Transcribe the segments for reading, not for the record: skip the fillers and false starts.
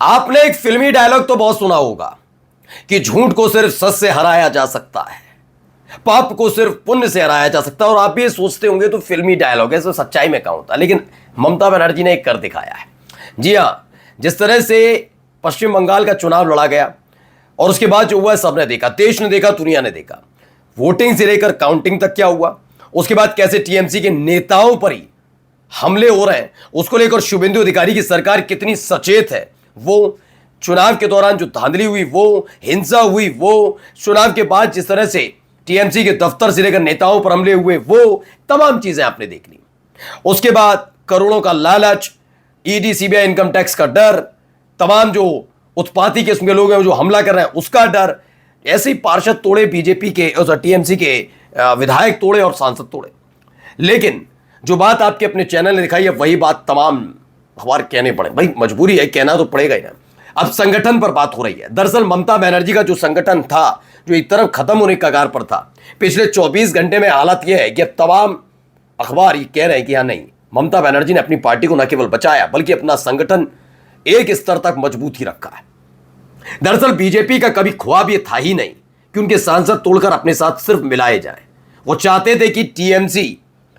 आपने एक फिल्मी डायलॉग तो बहुत सुना होगा कि झूठ को सिर्फ सच से हराया जा सकता है, पाप को सिर्फ पुण्य से हराया जा सकता है। और आप ये सोचते होंगे तो फिल्मी डायलॉग है, तो सच्चाई में कहां होता, लेकिन ममता बनर्जी ने एक कर दिखाया है। जी हां, जिस तरह से पश्चिम बंगाल का चुनाव लड़ा गया और उसके बाद जो हुआ सबने देखा, देश ने देखा, दुनिया ने देखा। वोटिंग से लेकर काउंटिंग तक क्या हुआ, उसके बाद कैसे टीएमसी के नेताओं पर ही हमले हो रहे हैं, उसको लेकर शुभेंदु अधिकारी की सरकार कितनी सचेत है। वो चुनाव के दौरान जो धांधली हुई, वो हिंसा हुई, वो चुनाव के बाद जिस तरह से टीएमसी के दफ्तर से लेकर नेताओं पर हमले हुए, वो तमाम चीजें आपने देख ली। उसके बाद करोड़ों का लालच, ईडी सीबीआई इनकम टैक्स का डर, तमाम जो उत्पाती किस्म के लोग हैं जो हमला कर रहे हैं उसका डर, ऐसे ही पार्षद तोड़े बीजेपी के और टीएमसी के विधायक तोड़े और सांसद तोड़े। लेकिन जो बात आपके अपने चैनल ने दिखाई है वही बात तमाम अखबार कहने पड़े, भाई मजबूरी है, कहना तो पड़ेगा ही ना। अब संगठन पर बात हो रही है। दरअसल ममता बनर्जी का जो संगठन था, जो एक तरफ खत्म होने के कगार पर था, पिछले 24 घंटे में हालत यह है कि तमाम अखबार ये कह रहे हैं कि हाँ नहीं, ममता बनर्जी ने अपनी पार्टी को न केवल बचाया बल्कि अपना संगठन एक स्तर तक मजबूत ही रखा है। दरअसल बीजेपी का कभी ख्वाब यह था ही नहीं कि उनके सांसद तोड़कर अपने साथ सिर्फ मिलाए जाए। वो चाहते थे कि टीएमसी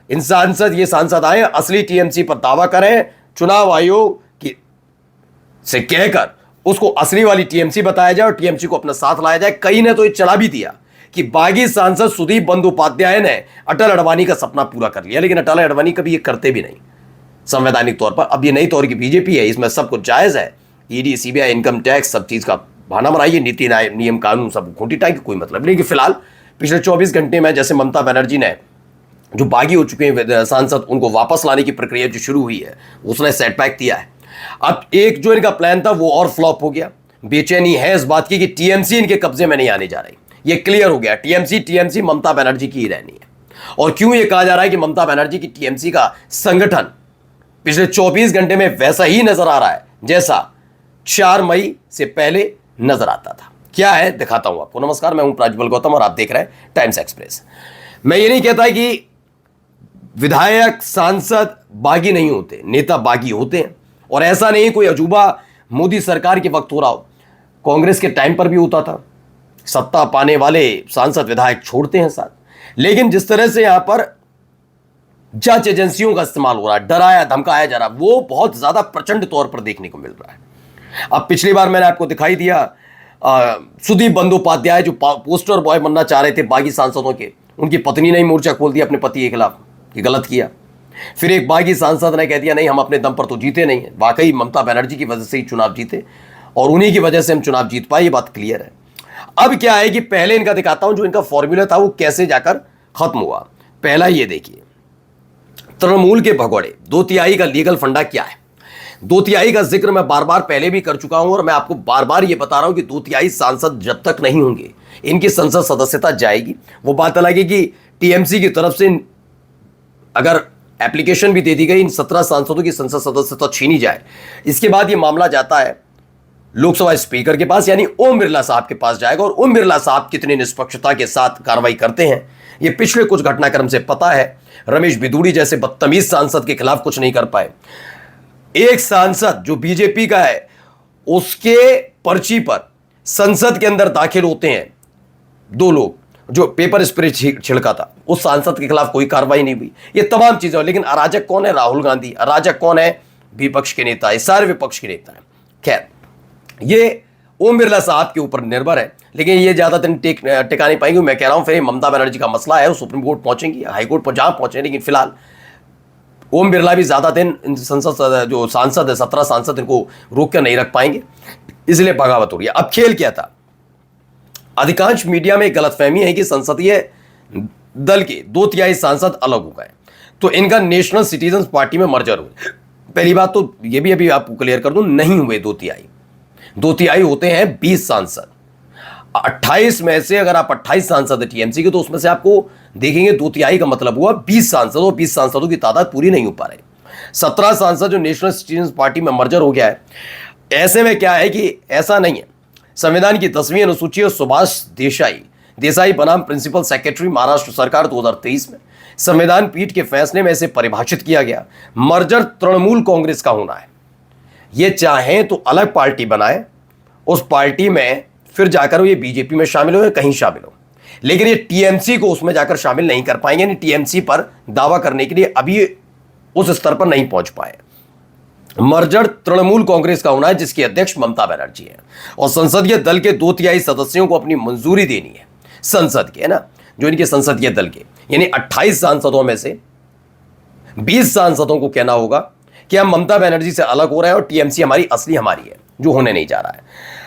ये सांसद आए, असली टीएमसी पर दावा करें, चुनाव आयोग की से कहकर उसको असली वाली टीएमसी बताया जाए और टीएमसी को अपना साथ लाया जाए। कई ने तो ये चला भी दिया कि बागी सांसद सुदीप बंदोपाध्याय ने अटल अडवाणी का सपना पूरा कर लिया, लेकिन अटल अडवाणी कभी ये करते भी नहीं संवैधानिक तौर पर। अब ये नई तौर की बीजेपी है, इसमें सब कुछ जायज है, ईडी सीबीआई इनकम टैक्स सब चीज का बहाना बनाइए, नीति नियम कानून सब खोटी टाइम की कोई मतलब नहीं। कि फिलहाल पिछले 24 घंटे में जैसे ममता बनर्जी ने जो बागी हो चुके हैं सांसद, उनको वापस लाने की प्रक्रिया जो शुरू हुई है उसने सेटबैक दिया है। अब एक जो इनका प्लान था वो और फ्लॉप हो गया। बेचैनी है इस बात की कि टीएमसी इनके कब्जे में नहीं आने जा रही, ये क्लियर हो गया। टीएमसी ममता बनर्जी की ही रहनी है। और क्यों ये कहा जा रहा है कि ममता बनर्जी की टीएमसी का संगठन पिछले 24 घंटे में वैसा ही नजर आ रहा है जैसा 4 मई से पहले नजर आता था। क्या है दिखाता हूं आपको। नमस्कार, मैं हूं प्राज्वल गौतम और आप देख रहे हैं टाइम्स एक्सप्रेस। मैं ये नहीं कहता कि विधायक सांसद बागी नहीं होते, नेता बागी होते हैं। और ऐसा नहीं कोई अजूबा मोदी सरकार के वक्त हो रहा हो, कांग्रेस के टाइम पर भी होता था, सत्ता पाने वाले सांसद विधायक छोड़ते हैं साथ। लेकिन जिस तरह से यहां पर जांच एजेंसियों का इस्तेमाल हो रहा है, डराया धमकाया जा रहा है, वो बहुत ज्यादा प्रचंड तौर पर देखने को मिल रहा है। अब पिछली बार मैंने आपको दिखाई दिया सुदीप बंदोपाध्याय जो पोस्टर बॉय बनना चाह रहे थे बागी सांसदों के, उनकी पत्नी ने ही मोर्चा खोल दिया अपने पति के खिलाफ, ये गलत किया। फिर एक बागी सांसद ने कह दिया नहीं, हम अपने दम पर तो जीते नहीं है। वाकई ममता बनर्जी की वजह से ही चुनाव जीते और उन्हीं की वजह से हम चुनाव जीत पाए, ये बात क्लियर है। अब क्या है कि पहले इनका दिखाता हूं जो इनका फॉर्मूला था वो कैसे जाकर खत्म हुआ। पहला ये देखिए, तृणमूल के भगोड़े, 2/3 का लीगल फंडा क्या है। 2/3 का जिक्र मैं बार बार पहले भी कर चुका हूं और मैं आपको बार बार ये बता रहा हूं कि 2/3 सांसद जब तक नहीं होंगे इनकी संसद सदस्यता जाएगी। वो बात अलग है कि टीएमसी की तरफ से अगर एप्लीकेशन भी दे दी गई इन 17 सांसदों की संसद सदस्यता छीनी जाए, इसके बाद ये मामला जाता है लोकसभा स्पीकर के पास, यानी ओम बिरला साहब के पास जाएगा। और ओम बिरला साहब कितनी निष्पक्षता के साथ कार्रवाई करते हैं ये पिछले कुछ घटनाक्रम से पता है। रमेश बिदूड़ी जैसे बदतमीज सांसद के खिलाफ कुछ नहीं कर पाए। एक सांसद जो बीजेपी का है उसके पर्ची पर संसद के अंदर दाखिल होते हैं 2 लोग, जो पेपर स्प्रे छिड़का था, उस सांसद के खिलाफ कोई कार्रवाई नहीं हुई। ये तमाम चीजें। लेकिन अराजक कौन है? राहुल गांधी। अराजक कौन है? विपक्ष के नेता, सारे विपक्ष के नेता हैं। खैर, ये ओम बिरला साहब के ऊपर निर्भर है, लेकिन ये ज्यादा दिन टिका नहीं पाएंगे। मैं कह रहा हूं फिर ममता बनर्जी का मसला है, वो सुप्रीम कोर्ट पहुंचेंगी, हाईकोर्ट पर जहां पहुंचे, लेकिन फिलहाल ओम बिरला भी ज्यादा दिन संसद जो सांसद है 17 सांसद इनको रोक कर नहीं रख पाएंगे, इसलिए बगावत हो रही है। अब खेल क्या था? अधिकांश मीडिया में गलतफहमी है कि संसदीय दल के 2/3 सांसद अलग हो गए तो इनका नेशनल सिटीजन पार्टी में मर्जर हुए। पहली बात तो ये भी अभी आपको क्लियर कर दूं, नहीं हुए 2/3 होते हैं 20 सांसद। 28 में से अगर आप 28 सांसद है टीएमसी के, तो उसमें से आपको देखेंगे 2/3 का मतलब हुआ 20 सांसद, और 20 सांसदों की तादाद पूरी नहीं हो पा रही। 17 सांसद जो नेशनल सिटीजन पार्टी में मर्जर हो गया है। ऐसे में क्या है कि ऐसा नहीं है, संविधान की 10वीं अनुसूची और सुभाष देसाई बनाम प्रिंसिपल सेक्रेटरी महाराष्ट्र सरकार 2023 में संविधान पीठ के फैसले में इसे परिभाषित किया गया। मर्जर तृणमूल कांग्रेस का होना है, ये चाहें तो अलग पार्टी बनाए, उस पार्टी में फिर जाकर ये बीजेपी में शामिल हो या कहीं शामिल हो, लेकिन ये टीएमसी को उसमें जाकर शामिल नहीं कर पाएंगे। यानी टीएमसी पर दावा करने के लिए अभी उस स्तर पर नहीं पहुंच पाए। मर्जर तृणमूल कांग्रेस का होना है, जिसकी अध्यक्ष ममता बनर्जी है, और संसदीय दल के 2/3 सदस्यों को अपनी मंजूरी देनी है संसद के, है ना, जो इनके संसदीय दल के, यानी 28 सांसदों में से 20 सांसदों को कहना होगा कि हम ममता बनर्जी से अलग हो रहे हैं और टीएमसी हमारी असली हमारी है, जो होने नहीं जा रहा है।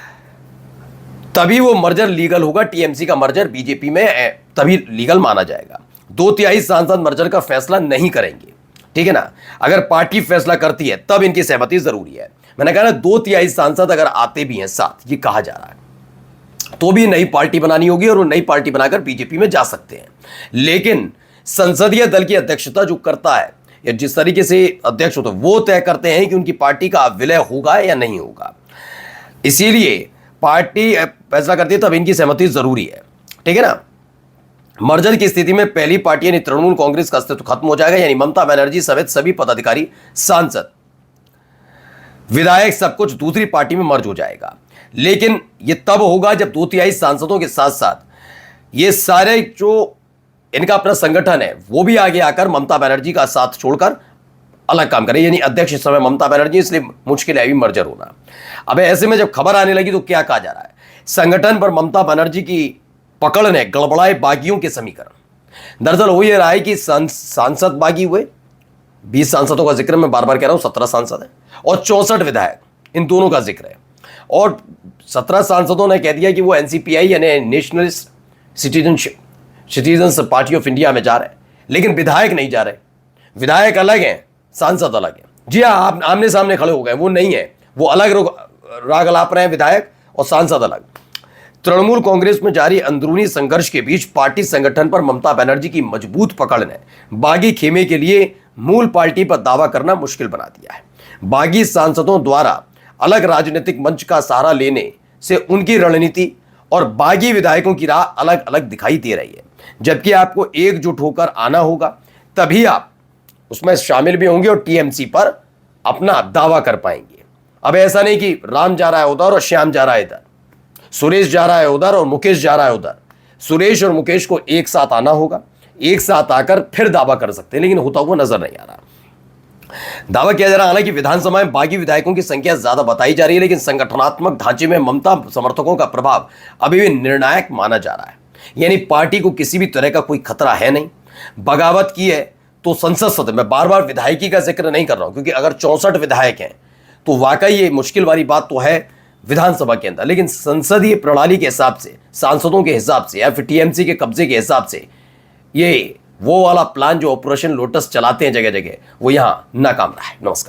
तभी वो मर्जर लीगल होगा, टीएमसी का मर्जर बीजेपी में तभी लीगल माना जाएगा। 2/3 सांसद मर्जर का फैसला नहीं करेंगे, ठीक है ना। अगर पार्टी फैसला करती है तब इनकी सहमति जरूरी है। मैंने कहा ना, 2/3 सांसद अगर आते भी हैं साथ, ये कहा जा रहा है, तो भी नई पार्टी बनानी होगी और वो नई पार्टी बनाकर बीजेपी में जा सकते हैं। लेकिन संसदीय दल की अध्यक्षता जो करता है या जिस तरीके से अध्यक्ष होता है, वो तय करते हैं कि उनकी पार्टी का विलय होगा या नहीं होगा। इसीलिए पार्टी फैसला करती है तब इनकी सहमति जरूरी है, ठीक है ना। मर्जर की स्थिति में पहली पार्टी यानी तृणमूल कांग्रेस का अस्तित्व खत्म हो जाएगा, यानी ममता बनर्जी समेत सभी पदाधिकारी, सांसद, विधायक, सब कुछ दूसरी पार्टी में मर्ज हो जाएगा। लेकिन यह तब होगा जब 2/3 सांसदों के साथ साथ ये सारे जो इनका अपना संगठन है वो भी आगे आकर ममता बनर्जी का साथ छोड़कर अलग काम करें। यानी अध्यक्ष इस समय ममता बनर्जी, इसलिए मुश्किल है अभी मर्जर होना। अब ऐसे में जब खबर आने लगी तो क्या कहा जा रहा है, संगठन पर ममता बनर्जी की पकड़ ने गड़बड़ाए बागियों के समीकरण। दरअसल हो यह रहा है कि सांसद बागी हुए, 20 सांसदों का जिक्र मैं बार बार कह रहा हूं, 17 सांसद है और 64 विधायक, इन दोनों का जिक्र है। और 17 सांसदों ने कह दिया कि वो एनसीपीआई यानी nationalist citizens party of India में जा रहे हैं, लेकिन विधायक नहीं जा रहे। विधायक अलग हैं, सांसद अलग हैं। जी हाँ, आप आमने सामने खड़े हो गए, वो नहीं है, वो अलग राग अलाप रहे हैं, विधायक और सांसद अलग। तृणमूल कांग्रेस में जारी अंदरूनी संघर्ष के बीच पार्टी संगठन पर ममता बनर्जी की मजबूत पकड़ ने बागी खेमे के लिए मूल पार्टी पर दावा करना मुश्किल बना दिया है। बागी सांसदों द्वारा अलग राजनीतिक मंच का सहारा लेने से उनकी रणनीति और बागी विधायकों की राह अलग अलग दिखाई दे रही है, जबकि आपको एकजुट होकर आना होगा, तभी आप उसमें शामिल भी होंगे और टीएमसी पर अपना दावा कर पाएंगे। अब ऐसा नहीं कि राम जा रहा है उधर और श्याम जा रहा है इधर, सुरेश जा रहा है उधर और मुकेश जा रहा है उधर। सुरेश और मुकेश को एक साथ आना होगा, एक साथ आकर फिर दावा कर सकते हैं, लेकिन होता हुआ नजर नहीं आ रहा। दावा किया जा रहा है हालांकि विधानसभा में बागी विधायकों की संख्या ज्यादा बताई जा रही है, लेकिन संगठनात्मक ढांचे में ममता समर्थकों का प्रभाव अभी भी निर्णायक माना जा रहा है। यानी पार्टी को किसी भी तरह का कोई खतरा है नहीं। बगावत की है तो संसद सदस्य, मैं बार बार विधायकी का जिक्र नहीं कर रहा हूं, क्योंकि अगर 64 विधायक हैं तो वाकई ये मुश्किल वाली बात तो है विधानसभा के अंदर, लेकिन संसदीय प्रणाली के हिसाब से, सांसदों के हिसाब से या फिर टीएमसी के कब्जे के हिसाब से ये वो वाला प्लान जो ऑपरेशन लोटस चलाते हैं जगह जगह, वो यहां नाकाम रहा है। नमस्कार।